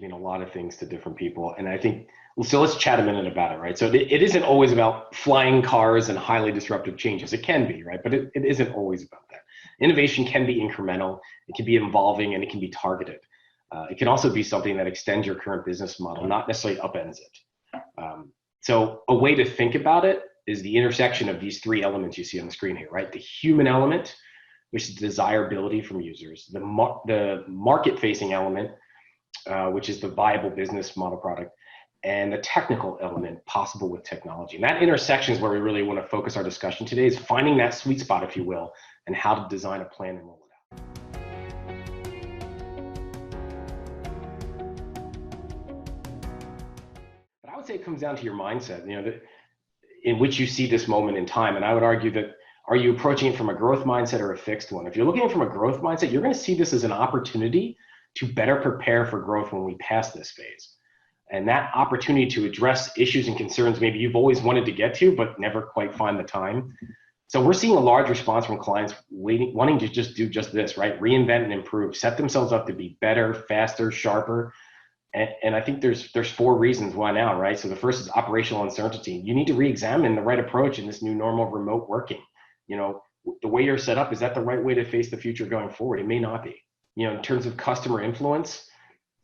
mean a lot of things to different people. And I think, so let's chat a minute about it, right? So it isn't always about flying cars and highly disruptive changes. It can be, right? But it isn't always about that. Innovation can be incremental, it can be involving, and it can be targeted. It can also be something that extends your current business model, not necessarily upends it. So a way to think about it is the intersection of these three elements you see on the screen here, right? The human element, which is desirability from users, the market-facing element, which is the viable business model product, and the technical element possible with technology. And that intersection is where we really want to focus our discussion today, is finding that sweet spot, if you will, and how to design a plan and roll it out. But I would say it comes down to your mindset, in which you see this moment in time. And I would argue that, are you approaching it from a growth mindset or a fixed one? If you're looking at it from a growth mindset, you're going to see this as an opportunity to better prepare for growth when we pass this phase. And that opportunity to address issues and concerns maybe you've always wanted to get to, but never quite find the time. So we're seeing a large response from clients wanting to just do just this, right? Reinvent and improve, set themselves up to be better, faster, sharper. And I think there's four reasons why now, right? So the first is operational uncertainty. You need to re-examine the right approach in this new normal of remote working. The way you're set up, is that the right way to face the future going forward? It may not be. In terms of customer influence,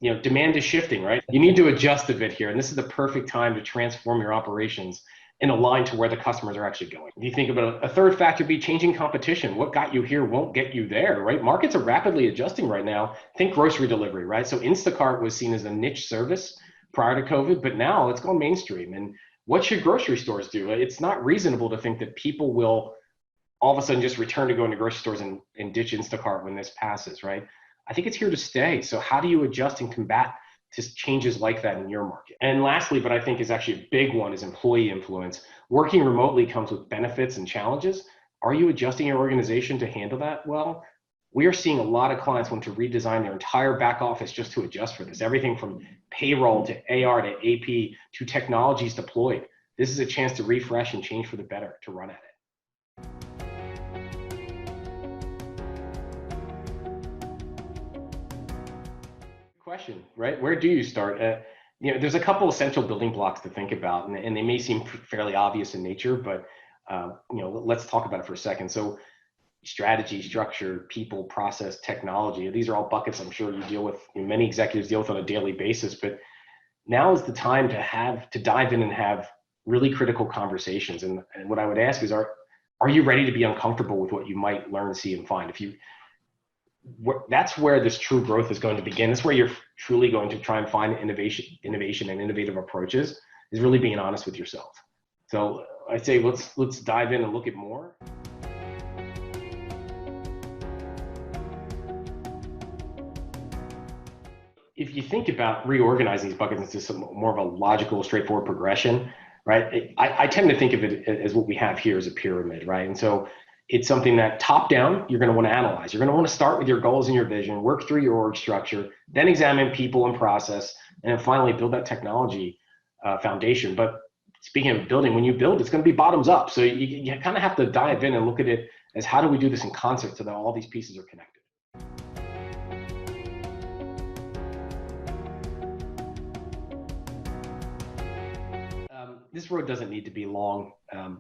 demand is shifting, right? You need to adjust a bit here. And this is the perfect time to transform your operations and align to where the customers are actually going. If you think about a third factor, be changing competition. What got you here won't get you there, right? Markets are rapidly adjusting right now. Think grocery delivery, right? So Instacart was seen as a niche service prior to COVID, but now it's gone mainstream. And what should grocery stores do? It's not reasonable to think that people will all of a sudden just return to going to grocery stores and ditch Instacart when this passes, right? I think it's here to stay. So how do you adjust and combat to changes like that in your market? And lastly, but I think is actually a big one, is employee influence. Working remotely comes with benefits and challenges. Are you adjusting your organization to handle that well? We are seeing a lot of clients want to redesign their entire back office just to adjust for this. Everything from payroll to AR to AP to technologies deployed. This is a chance to refresh and change for the better, to run at it. Question, right? Where do you start? There's a couple essential building blocks to think about, and they may seem fairly obvious in nature, but let's talk about it for a second. So strategy, structure, people, process, technology, these are all buckets I'm sure you deal with, many executives deal with on a daily basis, but now is the time to dive in and have really critical conversations. And what I would ask is, are you ready to be uncomfortable with what you might learn, see, and find? That's where this true growth is going to begin. That's where you're truly going to try and find innovation and innovative approaches, is really being honest with yourself. So I'd say let's dive in and look at more. If you think about reorganizing these buckets into some more of a logical, straightforward progression, right? I tend to think of it as what we have here as a pyramid, right? And so it's something that top down, you're going to want to analyze. You're going to want to start with your goals and your vision, work through your org structure, then examine people and process, and then finally build that technology foundation. But speaking of building, when you build, it's going to be bottoms up. So you kind of have to dive in and look at it as, how do we do this in concert so that all these pieces are connected? This road doesn't need to be long.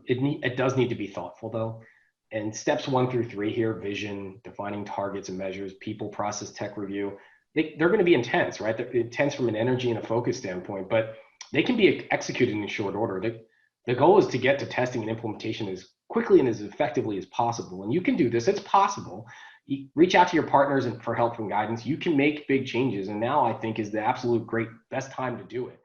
It does need to be thoughtful, though. And steps 1 through 3 here: vision, defining targets and measures, people, process, tech review. They're going to be intense, right? They're intense from an energy and a focus standpoint, but they can be executed in short order. The goal is to get to testing and implementation as quickly and as effectively as possible. And you can do this. It's possible. You reach out to your partners for help and guidance. You can make big changes. And now I think is the absolute best time to do it.